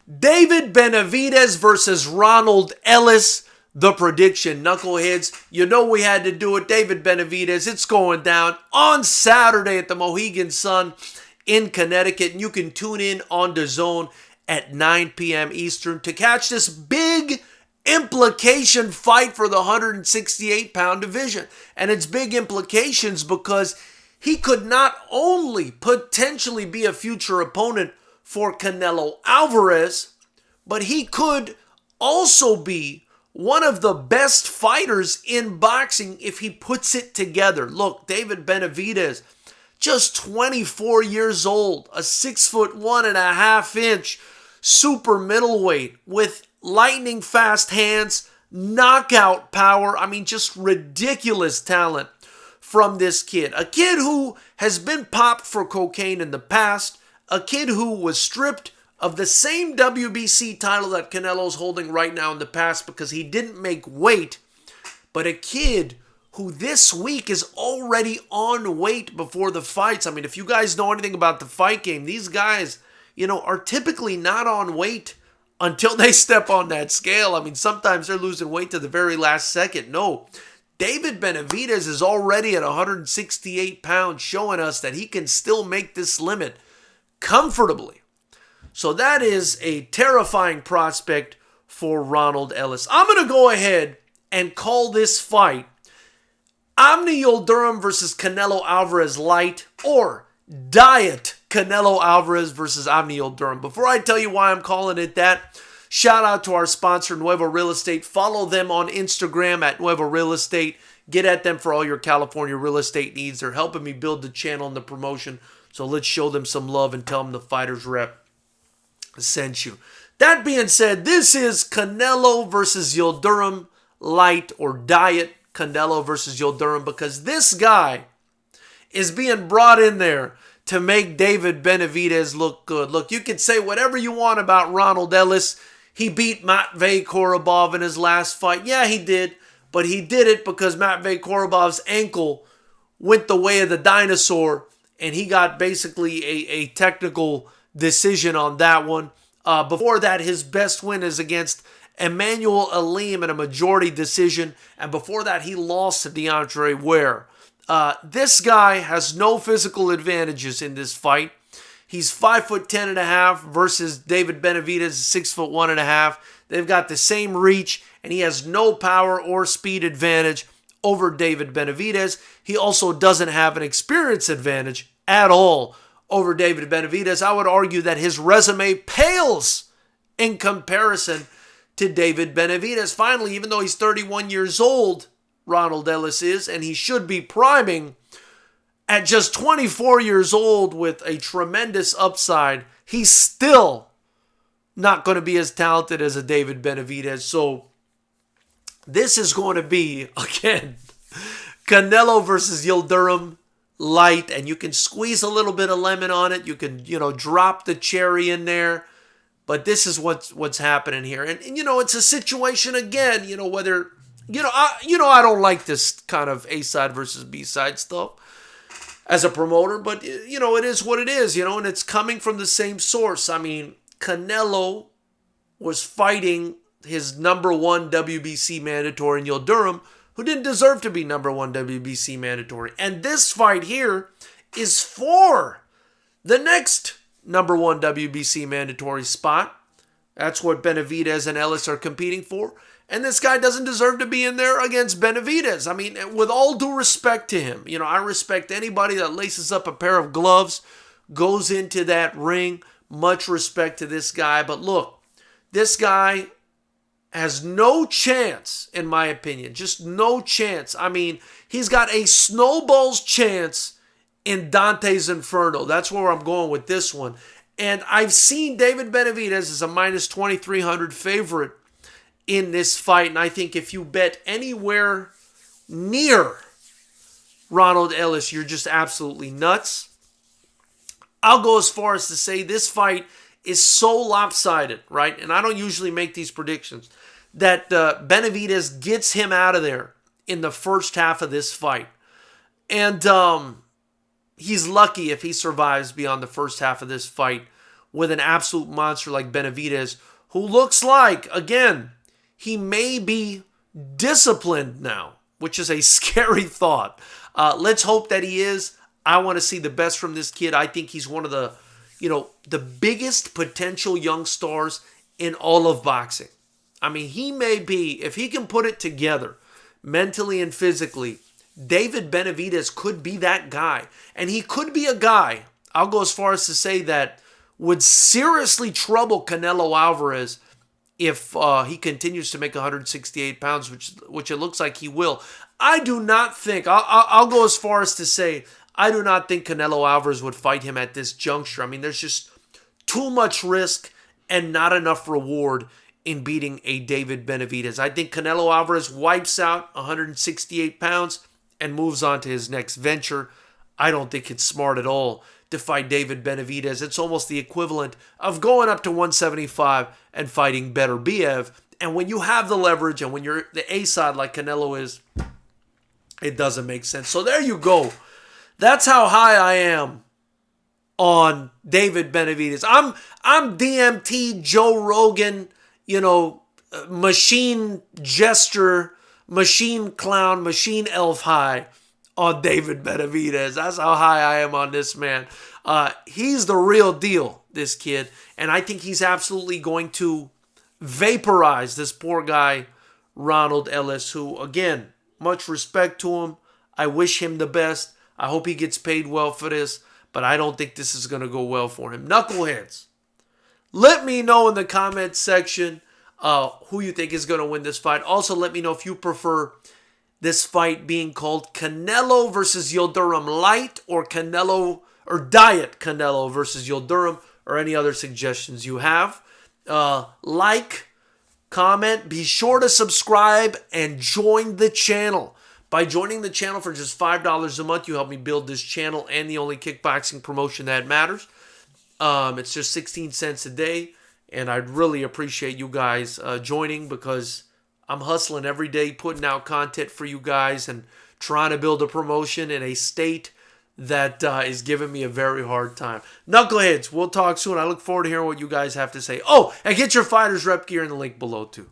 David Benavidez versus Ronald Ellis. The prediction, knuckleheads. You know we had to do it. David Benavidez, it's going down on Saturday at the Mohegan Sun in Connecticut. And you can tune in on DAZN at 9 p.m. Eastern to catch this big implication fight for the 168-pound division. And it's big implications because he could not only potentially be a future opponent for Canelo Alvarez, but he could also be one of the best fighters in boxing if he puts it together. Look, David Benavidez, just 24 years old, a 6'1.5" super middleweight with lightning fast hands, knockout power. I mean, just ridiculous talent from this kid. A kid who has been popped for cocaine in the past, a kid who was stripped of the same WBC title that Canelo's holding right now in the past because he didn't make weight, but a kid who this week is already on weight before the fights. I mean, if you guys know anything about the fight game, these guys, are typically not on weight until they step on that scale. I mean, sometimes they're losing weight to the very last second. No, David Benavidez is already at 168 pounds, showing us that he can still make this limit comfortably. So that is a terrifying prospect for Ronald Ellis. I'm going to go ahead and call this fight Omni Yildirim versus Canelo Alvarez Light, or Diet Canelo Alvarez versus Omni Yildirim. Before I tell you why I'm calling it that, shout out to our sponsor, Nuevo Real Estate. Follow them on Instagram at Nuevo Real Estate. Get at them for all your California real estate needs. They're helping me build the channel and the promotion. So let's show them some love and tell them the Fighters Rep sent you. That being said, this is Canelo versus Yildirim Light, or Diet Canelo versus Yildirim, because this guy is being brought in there to make David Benavidez look good. Look, you can say whatever you want about Ronald Ellis. He beat Matvey Korobov in his last fight. Yeah, he did, but he did it because Matvey Korobov's ankle went the way of the dinosaur, and he got basically a technical decision on that one. Before that, his best win is against Emmanuel Alim in a majority decision. And before that, he lost to Deontay Ware. This guy has no physical advantages in this fight. He's 5'10.5" versus David Benavidez, 6'1.5". They've got the same reach, and he has no power or speed advantage over David Benavidez. He also doesn't have an experience advantage at all over David Benavidez. I would argue that his resume pales in comparison to David Benavidez. Finally, even though he's 31 years old, Ronald Ellis is, and he should be priming, at just 24 years old with a tremendous upside, he's still not going to be as talented as a David Benavidez. So this is going to be, again, Canelo versus Yildirim Light, and you can squeeze a little bit of lemon on it. You can, drop the cherry in there. But this is what's happening here. And it's a situation again, whether, I don't like this kind of A-side versus B-side stuff as a promoter, but, it is what it is, and it's coming from the same source. I mean, Canelo was fighting his number one WBC mandatory in Yildirim, who didn't deserve to be number one WBC mandatory. And this fight here is for the next number one WBC mandatory spot. That's what Benavidez and Ellis are competing for. And this guy doesn't deserve to be in there against Benavidez. I mean, with all due respect to him, I respect anybody that laces up a pair of gloves, goes into that ring. Much respect to this guy. But look, this guy has no chance, in my opinion. Just no chance. I mean, he's got a snowball's chance in Dante's Inferno. That's where I'm going with this one. And I've seen David Benavidez as a minus 2,300 favorite in this fight. And I think if you bet anywhere near Ronald Ellis, you're just absolutely nuts. I'll go as far as to say this fight is so lopsided, right? And I don't usually make these predictions, that Benavidez gets him out of there in the first half of this fight. And he's lucky if he survives beyond the first half of this fight with an absolute monster like Benavidez, who looks like, again, he may be disciplined now, which is a scary thought. Let's hope that he is. I want to see the best from this kid. I think he's one of the, the biggest potential young stars in all of boxing. I mean, he may be, if he can put it together mentally and physically, David Benavidez could be that guy. And he could be a guy, I'll go as far as to say that, would seriously trouble Canelo Alvarez if he continues to make 168 pounds, which it looks like he will. I do not think, I'll go as far as to say, I do not think Canelo Alvarez would fight him at this juncture. I mean, there's just too much risk and not enough reward in beating a David Benavidez. I think Canelo Alvarez wipes out 168 pounds and moves on to his next venture. I don't think it's smart at all to fight David Benavidez. It's almost the equivalent of going up to 175 and fighting Beterbiev. And when you have the leverage and when you're the A side like Canelo is, it doesn't make sense. So there you go. That's how high I am on David Benavidez. I'm DMT, Joe Rogan, machine gesture, machine clown, machine elf high on David Benavidez. That's how high I am on this man. He's the real deal, this kid. And I think he's absolutely going to vaporize this poor guy, Ronald Ellis, who, again, much respect to him. I wish him the best. I hope he gets paid well for this, but I don't think this is going to go well for him. Knuckleheads, let me know in the comments section who you think is going to win this fight. Also, let me know if you prefer this fight being called Canelo versus Yildirim Light or Canelo or Diet Canelo versus Yildirim, or any other suggestions you have. Like, comment, be sure to subscribe and join the channel. By joining the channel for just $5 a month, you help me build this channel and the only kickboxing promotion that matters. It's just 16 cents a day, and I'd really appreciate you guys joining, because I'm hustling every day, putting out content for you guys and trying to build a promotion in a state that is giving me a very hard time. Knuckleheads, we'll talk soon. I look forward to hearing what you guys have to say. Oh, and get your Fighters Rep gear in the link below too.